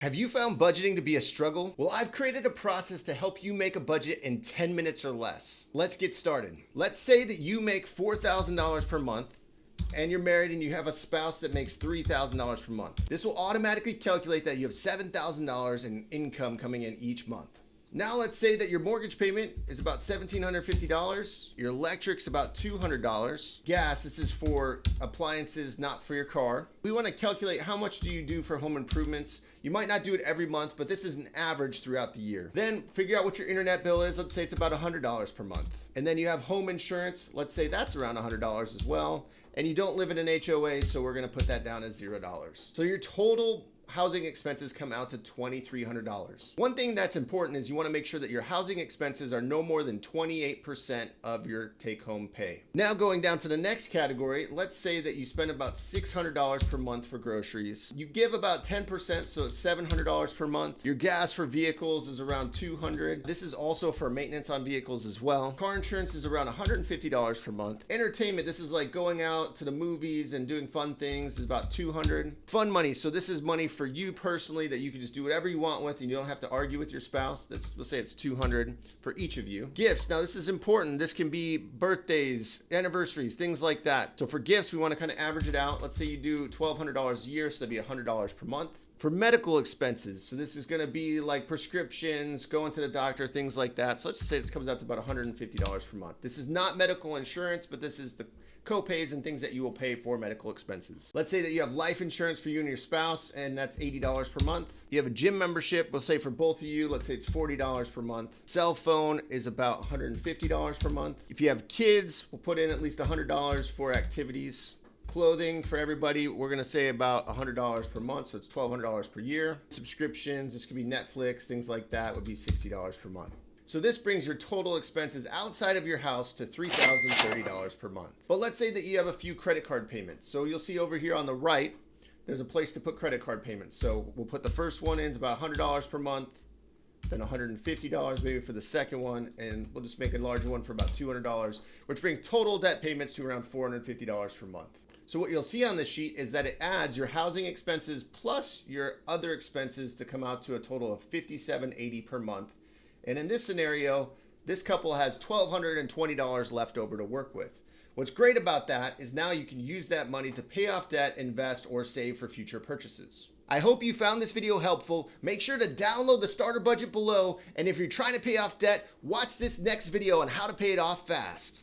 Have you found budgeting to be a struggle? Well, I've created a process to help you make a budget in 10 minutes or less. Let's get started. Let's say that you make $4,000 per month and you're married and you have a spouse that makes $3,000 per month. This will automatically calculate that you have $7,000 in income coming in each month. Now let's say that your mortgage payment is about $1,750, your electric's about $200, gas, this is for appliances, not for your car. We want to calculate how much do you do for home improvements. You might not do it every month, but this is an average throughout the year. Then figure out what your internet bill is. Let's say it's about $100 per month. And then you have home insurance. Let's say that's around $100 as well. And you don't live in an HOA, so we're gonna put that down as $0. So your total housing expenses come out to $2,300. One thing that's important is you want to make sure that your housing expenses are no more than 28% of your take-home pay. Now going down to the next category, let's say that you spend about $600 per month for groceries. You give about 10%, so it's $700 per month. Your gas for vehicles is around $200. This is also for maintenance on vehicles as well. Car insurance is around $150 per month. Entertainment, this is like going out to the movies and doing fun things, is about $200. Fun money, so this is money for you personally that you can just do whatever you want with and you don't have to argue with your spouse. Let's say it's $200 for each of you. Gifts, now this is important. This can be birthdays, anniversaries, things like that. So for gifts, we want to kind of average it out. Let's say you do $1,200 a year, so that'd be $100 per month. For medical expenses, so this is going to be like prescriptions, going to the doctor, things like that. So let's just say this comes out to about $150 per month. This is not medical insurance, but this is the co-pays and things that you will pay for medical expenses. Let's say that you have life insurance for you and your spouse, and that's $80 per month. You have a gym membership, we'll say for both of you, let's say it's $40 per month. Cell phone is about $150 per month. If you have kids, we'll put in at least $100 for activities. Clothing for everybody, we're gonna say about $100 per month, so it's $1,200 per year. Subscriptions, this could be Netflix, things like that, would be $60 per month. So this brings your total expenses outside of your house to $3,030 per month. But let's say that you have a few credit card payments. So you'll see over here on the right, there's a place to put credit card payments. So we'll put the first one in, it's about $100 per month, then $150 maybe for the second one, and we'll just make a larger one for about $200, which brings total debt payments to around $450 per month. So what you'll see on this sheet is that it adds your housing expenses plus your other expenses to come out to a total of $5,780 per month. And in this scenario, this couple has $1,220 left over to work with. What's great about that is now you can use that money to pay off debt, invest, or save for future purchases. I hope you found this video helpful. Make sure to download the starter budget below. And if you're trying to pay off debt, watch this next video on how to pay it off fast.